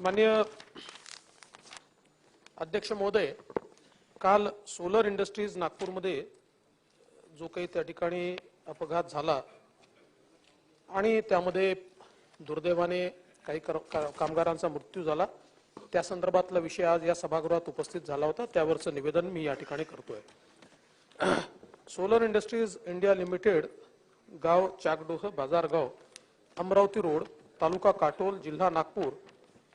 माननीय अध्यक्ष महोदय, काल सोलर इंडस्ट्रीज नागपूरमध्ये जो काही त्या ठिकाणी अपघात झाला आणि त्यामध्ये दुर्दैवाने काही कामगारांचा मृत्यू झाला, त्या संदर्भातला विषय आज या सभागृहात उपस्थित झाला होता। त्यावरचं निवेदन मी या ठिकाणी करतोय। सोलर इंडस्ट्रीज इंडिया लिमिटेड, गाव चाकडोह, बाजारगाव, अमरावती रोड, तालुका काटोल, जिल्हा नागपूर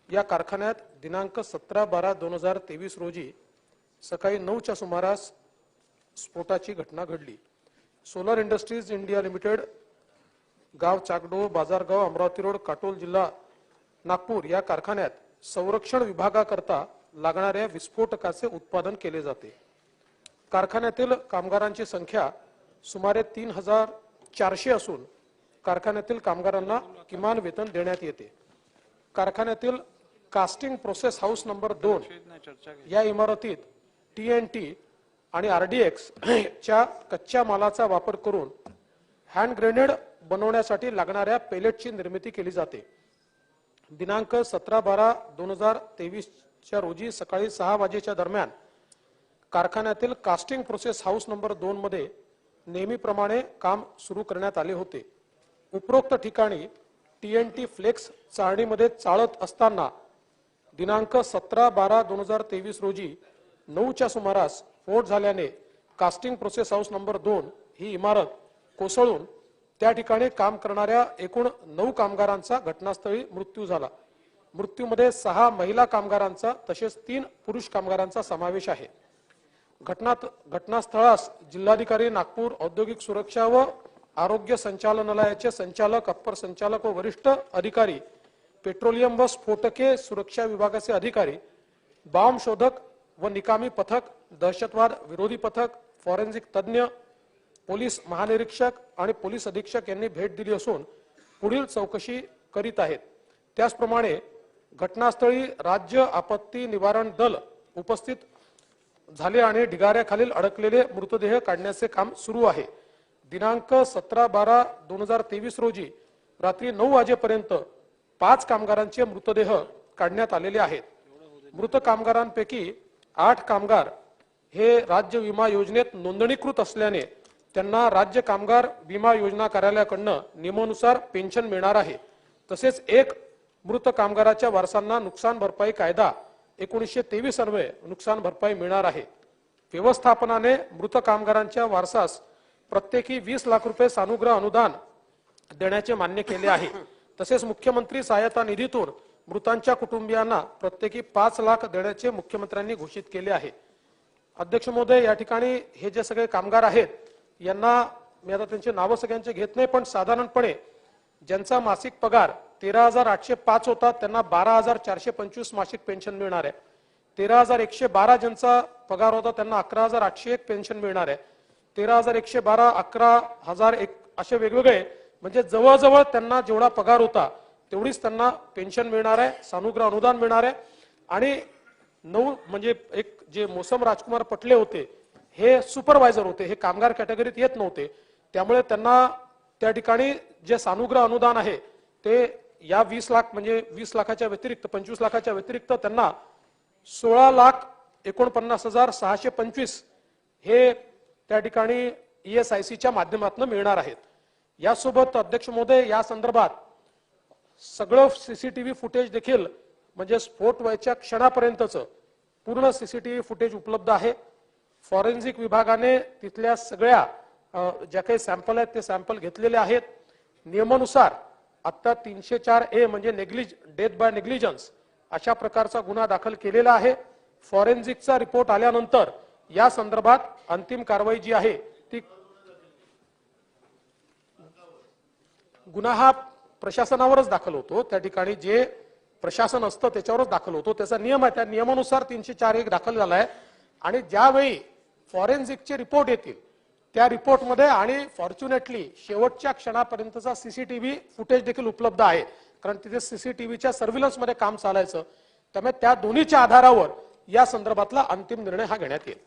या कारखान्यात दिनांक 17/12/2023 रोजी सकाळी 9च्या सुमारास स्फोटाची घटना घडली। सोलर इंडस्ट्रीज इंडिया लिमिटेड, गाव चाकडोह, बाजारगाव, अमरावती रोड, काटोल, जिल्हा नागपूर या कारखान्यात संरक्षण विभागाकरता लागणाऱ्या विस्फोटकाचे उत्पादन केले जाते। कारखान्यातील कामगारांची संख्या सुमारे 3400 असून कारखान्यातील कामगारांना किमान वेतन देण्यात येते। कारखान्यातील कास्टिंग प्रोसेस हाऊस नंबर 2 या इमारतीत TNT आणि RDX च्या कच्च्या मालाचा वापर करून हँड ग्रेनेड बनवण्यासाठी लागणाऱ्या पेलेटची निर्मिती केली जाते। दिनांक 17/12/2023 च्या रोजी सकाळी 6 वाजेच्या दरम्यान कारखान्यातील कास्टिंग प्रोसेस हाऊस नंबर 2 मध्ये नेहमीप्रमाणे काम सुरू करण्यात आले होते। उपरोक्त ठिकाणी TNT फ्लेक्स चाळणीमध्ये चाळत असताना दिनांक 17/12/2023 रोजी 9च्या सुमारास स्फोट झाल्याने कास्टिंग प्रोसेस हाऊस नंबर 2 ही इमारत कोसळून त्या ठिकाणी काम करणाऱ्या एकूण 9 कामगारांचा घटनास्थळी मृत्यू झाला। मृत्यूमध्ये 6 महिला कामगारांचा तसेच 3 पुरुष कामगारांचा समावेश आहे। घटनास्थळास जिल्हाधिकारी नागपूर, औद्योगिक सुरक्षा व आरोग्य संचालनालयाचे संचालक, अप्पर संचालक व वरिष्ठ अधिकारी, पेट्रोलियम व स्फोटके सुरक्षा विभागाचे अधिकारी, बॉम्ब शोधक व निकामी पथक, दहशतवाद विरोधी पथक, फॉरेन्सिक तज्ञ, पोलीस महानिरीक्षक आणि पोलीस अधीक्षक यांनी भेट दिली असून पुढील चौकशी करीत आहेत। त्याचप्रमाणे घटनास्थळी राज्य आपत्ती निवारण दल उपस्थित झाले आणि ढिगाऱ्याखालील अडकलेले मृतदेह काढण्याचे काम सुरू आहे। दिनांक 17/12/2023 रोजी रात्री 9 वाजेपर्यंत 5 कामगारांचे मृतदेह काढण्यात आलेले आहेत। मृत कामगारांपैकी 8 कामगार हे राज्य विमा योजनेत नोंदणीकृत असल्याने त्यांना राज्य कामगार विमा योजना कार्यालयाकडून नियमानुसार पेन्शन मिळणार आहे। तसेच एक मृत कामगाराच्या वारसांना नुकसान भरपाई कायदा 1923 अन्वये नुकसान भरपाई मिळणार आहे। व्यवस्थापनाने मृत कामगारांच्या वारसास प्रत्येकी 20 लाख रुपये सानुग्रह अनुदान देण्याचे मान्य केले आहे। तसेच मुख्यमंत्री सहायता निधीतून मृतांच्या कुटुंबियांना प्रत्येकी 5 लाख देण्याचे मुख्यमंत्र्यांनी घोषित केले आहे। अध्यक्ष महोदय, या ठिकाणी हे जे सगळे कामगार आहेत यांना मी आता त्यांचे नाव सगळ्यांचे घेत नाही, पण साधारणपणे ज्यांचा मासिक पगार 13,805 होता त्यांना 12,425 मासिक पेन्शन मिळणार आहे। 13,112 ज्यांचा पगार होता त्यांना 11,801 पेन्शन मिळणार आहे। 13,112, 11,001 असे वेगवेगळे, म्हणजे जवळजवळ त्यांना जेवढा पगार होता तेवढीच त्यांना पेन्शन मिळणार आहे, सानुग्रह अनुदान मिळणार आहे। आणि 9 म्हणजे एक जे मोसम राजकुमार पटले होते हे सुपरवायझर होते, हे कामगार कॅटेगरीत येत नव्हते, त्यामुळे त्यांना त्या ठिकाणी जे सानुग्रह अनुदान आहे ते या 20 लाख म्हणजे 20 लाखाच्या व्यतिरिक्त 25 लाखाच्या व्यतिरिक्त त्यांना 16,49,625 हे त्या ठिकाणी ESIC माध्यमातून मिळणार आहेत। यासोबत अध्यक्ष महोदय, या संदर्भात सगळं CCTV फुटेज देखील म्हणजे स्फोट व्हायच्या क्षणापर्यंतचं पूर्ण CCTV फुटेज उपलब्ध आहे। फॉरेन्सिक विभागाने तिथल्या सगळ्या ज्या काही सॅम्पल आहेत ते सॅम्पल घेतलेले आहेत। नियमानुसार आता 304A म्हणजे डेथ बाय नेग्लिजन्स अशा प्रकारचा गुन्हा दाखल केलेला आहे। फॉरेन्सिकचा रिपोर्ट आल्यानंतर या संदर्भात अंतिम कारवाई जी आहे ती गुन्हा हा प्रशासनावरच दाखल होतो। त्या ठिकाणी जे प्रशासन असतं त्याच्यावरच दाखल होतो, त्याचा नियम आहे। त्या नियमानुसार 304A दाखल झाला आहे आणि ज्यावेळी फॉरेन्सिकचे रिपोर्ट येतील त्या रिपोर्टमध्ये आणि फॉर्च्युनेटली शेवटच्या क्षणापर्यंतचा CCTV फुटेज देखील उपलब्ध आहे, कारण तिथे CCTVच्या सर्व्हिलन्स मध्ये काम चालायचं। त्यामुळे त्या दोन्हीच्या आधारावर या संदर्भातला अंतिम निर्णय हा घेण्यात येईल।